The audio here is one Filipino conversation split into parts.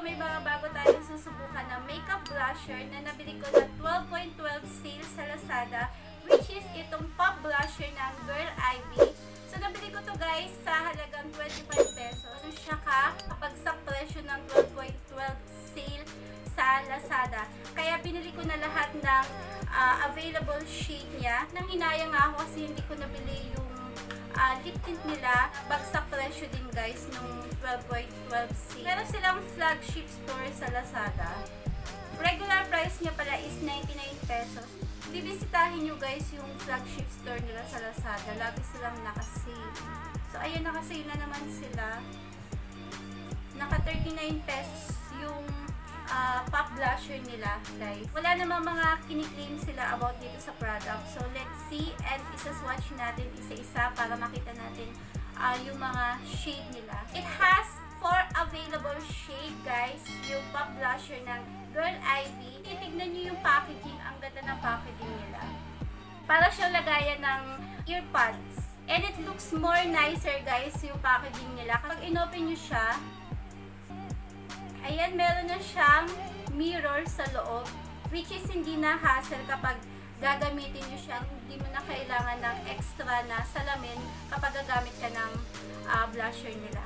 may mga bago tayong susubukan na makeup blusher na nabili ko na 12.12 sale sa Lazada, which is itong pop blusher ng Gil Ivy. So, nabili ko to guys sa halagang 25 pesos. So, siya kapag sa presyo ng 12.12 sale sa Lazada. Kaya binili ko na lahat ng available shade niya. Nang hinayang nga ako kasi hindi ko nabili yung lip tint nila. Bagsak presyo din guys nung 12.12 sale. Meron silang flagship store sa Lazada. Regular price niya pala is 99 pesos. Bibisitahin nyo guys yung flagship store nila sa Lazada. Lagi silang naka-sale. So, ayun, naka-sale na naman sila. Naka 39 pesos yung pop blusher nila, guys. Wala namang mga kiniklaim sila about dito sa product. So, let's see and isa-swatch natin isa-isa para makita natin yung mga shade nila. It has 4 available shade, guys. Yung pop blusher ng Gil Ivy. Titignan nyo yung packaging. Ang ganda ng packaging nila. Para siyang lagayan ng earpods. And it looks more nicer, guys, yung packaging nila. Kapag inopen nyo siya, ayan, meron na siyang mirror sa loob, which is hindi na hassle kapag gagamitin nyo siya. Hindi mo na kailangan ng extra na salamin kapag gagamit ka ng blusher nila.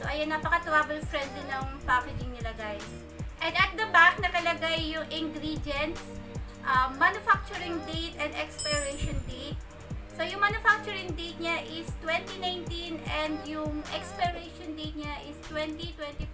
So, ayan, napaka-travel friendly ng packaging nila, guys. And at the back, nakalagay yung ingredients, manufacturing date and expiration date. So, yung manufacturing date niya is 2019 and yung expiration date niya is 2024.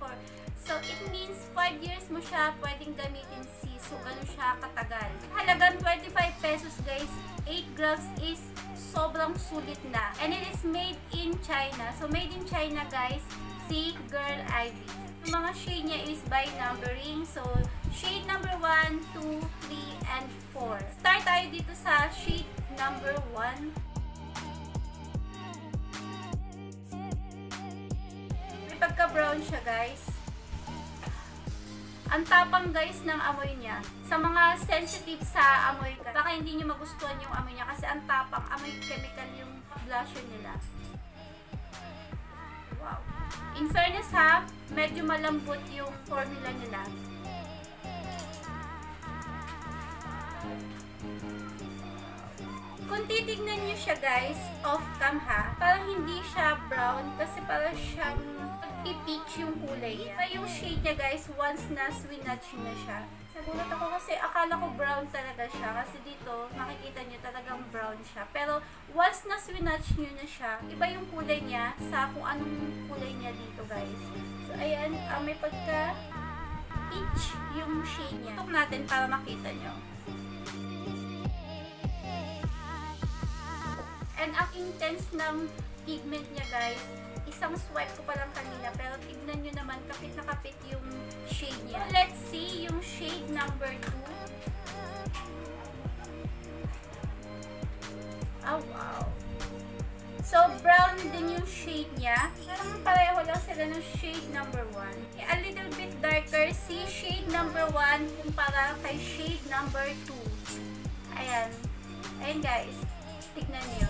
So, it means 5 years mo siya pwedeng gamitin sis. So, ganun siya katagal. Halagang 25 pesos guys. 8 grams is sobrang sulit na. And it is made in China. So, made in China guys, si Gil Ivy. Yung mga shade niya is by numbering. So, shade number 1, 2, 3, and 4. Start tayo dito sa shade number 1. May pagka-brown siya guys. Ang tapang guys ng amoy niya. Sa mga sensitive sa amoy ka, baka hindi nyo magustuhan yung amoy niya kasi ang tapang, amoy chemical yung blusher nila. Wow. In fairness ha, medyo malambot yung formula nila. Kung titignan nyo siya guys, off cam ha, parang hindi siya brown kasi parang siyang i-peach yung kulay niya. Iba yung shade niya guys once na swinatch na siya. Nagulat ako kasi akala ko brown talaga siya kasi dito makikita nyo talagang brown siya. Pero once na swinatch nyo na siya, iba yung kulay niya sa kung anong kulay niya dito guys. So ayan, may pagka peach yung shade niya. Tok natin para makita nyo. And ang intense ng pigment niya guys, isang swipe ko pa lang kanina, pero tignan nyo naman, kapit na kapit yung shade niya. So, let's see yung shade number 2. Oh, wow. So, brown din yung shade niya. Parang pareho lang sila ng shade number 1. A little bit darker si shade number 1 kumpara kay shade number 2. Ayan. Ayan guys. Tignan nyo.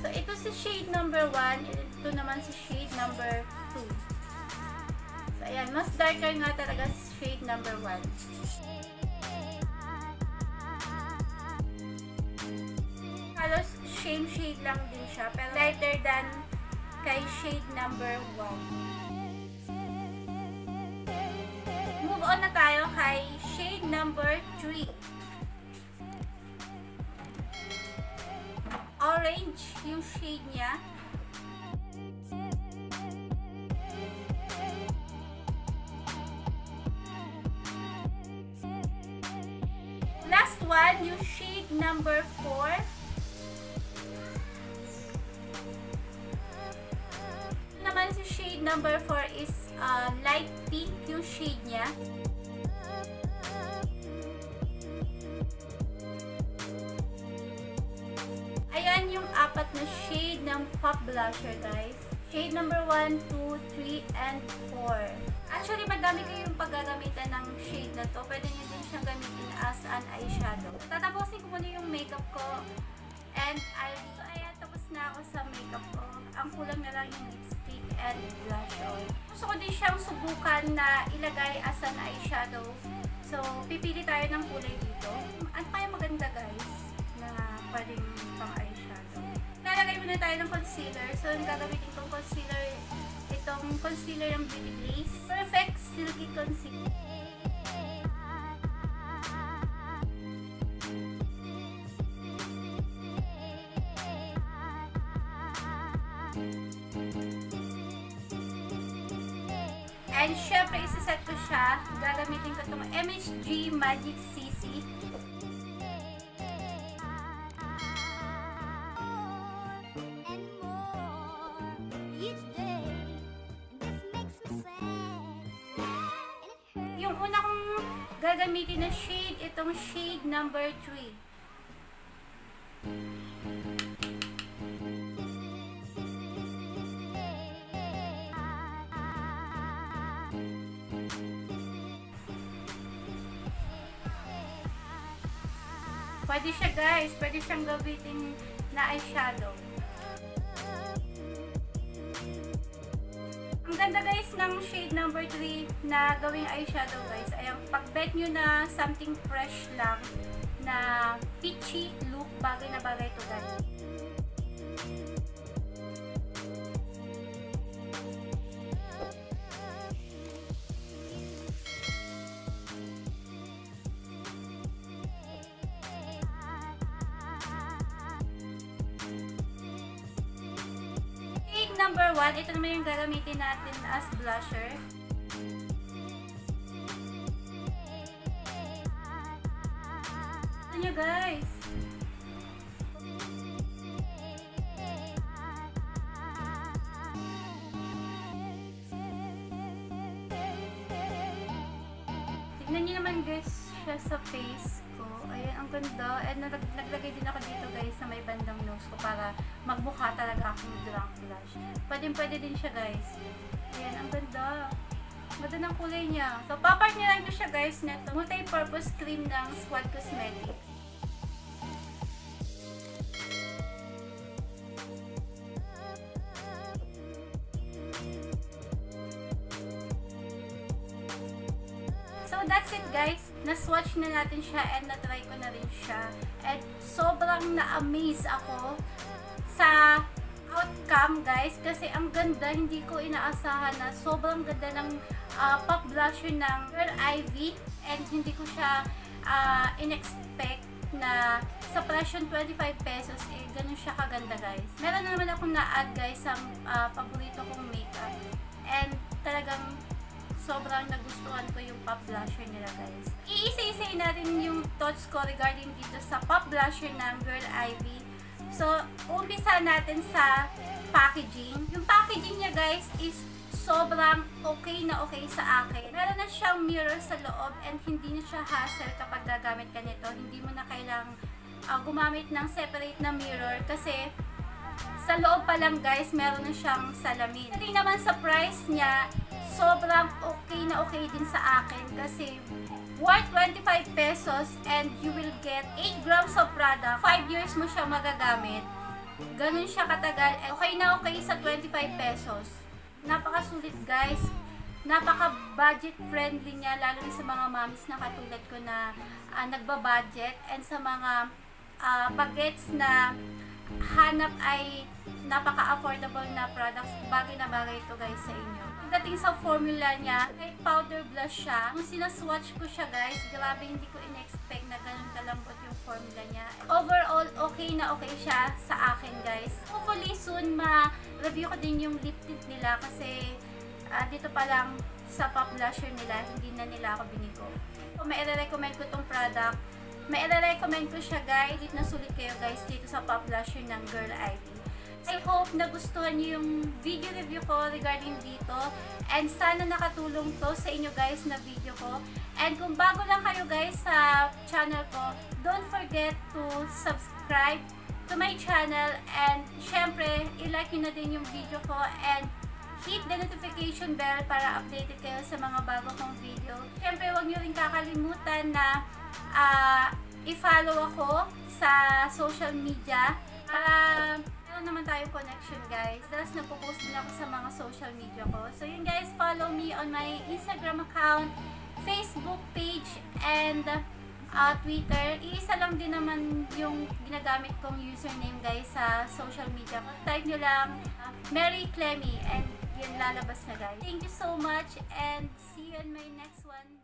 So, ito si shade number 1. Ito naman si shade number 2. So, ayan. Mas darker nga talaga si shade number 1. Halos same shade lang din siya. Pero lighter than kay shade number 1. Move on na tayo kay shade number 3. Orange yung shade niya. Last one, yung shade number 4. Naman si shade number 4 is light pink yung shade niya. Ayan yung 4 na shade ng pop blusher guys. Shade number 1, 2, 3, and 4. Actually, madami kayong paggagamitan ng shade na to. Pwede nyo din siyang gamitin as an eyeshadow. Tatapusin ko muna yung makeup ko. And so ayan, tapos na ako sa makeup ko. Ang kulang na lang yung lipstick and blush on. Gusto ko din siyang subukan na ilagay as an eyeshadow. So, pipili tayo ng kulay dito. Ano kaya maganda guys na pwedeng pang eyeshadow? Lalagay muna tayo ng concealer. So, ang gagamitin kong concealer, itong concealer ng beautyglazed. Perfect Silky Concealer. And syempre, isa-set ko siya. Gagamitin ko itong MHG Magic CC. Yung una kong gagamitin na shade, itong shade number 3. Pwede siya guys, pwede siyang gamitin na eyeshadow. Ang ganda guys ng shade number 3 na gawing eyeshadow guys. Ay ang pag-bet nyo na something fresh lang na peachy look, bagay na bagay ito guys. Number 1, ito naman yung gagamitin natin as blusher. Ito nyo guys. Tignan nyo naman guys siya sa face ko. Ayan, ang ganda. And naglagay din ako dito guys sa may bandang nose ko para magmukha talaga akong drunk blush. Pwede din siya guys. Ayan, ang ganda. Ganda ng kulay niya. So, papartneran ko siya guys na multi-purpose cream ng Théa Cosmetics. So, that's it guys. Na-swatch na natin siya and na-try ko na rin siya. And sobrang na-amaze ako sa outcome guys. Kasi ang ganda, hindi ko inaasahan na sobrang ganda ng pop blusher ng Gil Ivy. And hindi ko siya in-expect na sa presyo 25 pesos, eh, ganun siya kaganda guys. Meron na naman akong na-add guys sa paborito kong makeup. And talagang sobrang nagustuhan ko yung pop blusher nila guys. Iisa-isay natin yung thoughts ko regarding dito sa pop blusher ng Gil Ivy. So, umpisa natin sa packaging. Yung packaging niya guys is sobrang okay na okay sa akin. Meron na siyang mirror sa loob and hindi na siya hassle kapag gagamit ka nito. Hindi mo na kailangang gumamit ng separate na mirror kasi sa loob pa lang guys, meron na siyang salamin. Hindi naman sa price niya, sobrang okay na okay din sa akin kasi worth 25 pesos and you will get 8 grams of product. 5 years mo siya magagamit. Ganun siya katagal. Okay na okay sa 25 pesos. Napakasulit guys. Napaka-budget friendly niya lalo na sa mga moms na katulad ko na nagbabudget and sa mga bagets na hanap ay napaka-affordable na products. Bagay na bagay ito guys sa inyo. Pagdating sa formula niya, kahit powder blush siya. Nung sinaswatch ko siya guys, grabe hindi ko in-expect na ganun kalambot yung formula niya. Overall, okay na okay siya sa akin guys. Hopefully soon ma-review ko din yung lip tint nila kasi dito pa lang sa pop blusher nila, hindi na nila ako binigo. Kung may i-recommend ko itong product, may i-recommend ko siya guys. Sulit kayo guys dito sa pop blusher ng Gil Ivy. I hope nagustuhan niyo yung video review ko regarding dito and sana nakatulong to sa inyo guys na video ko. And kung bago lang kayo guys sa channel ko, don't forget to subscribe to my channel and syempre i-like nyo na din yung video ko and hit the notification bell para updated kayo sa mga bago kong video. Syempre huwag nyo rin kakalimutan na i-follow ako sa social media para meron meron naman tayong connection guys. Tapos napopost din ako sa mga social media ko. So yun guys, follow me on my Instagram account, Facebook page, and Twitter. Iisa lang din naman yung ginagamit kong username guys sa social media. Type nyo lang Mary Clemmy and yun lalabas na guys. Thank you so much and see you in my next one.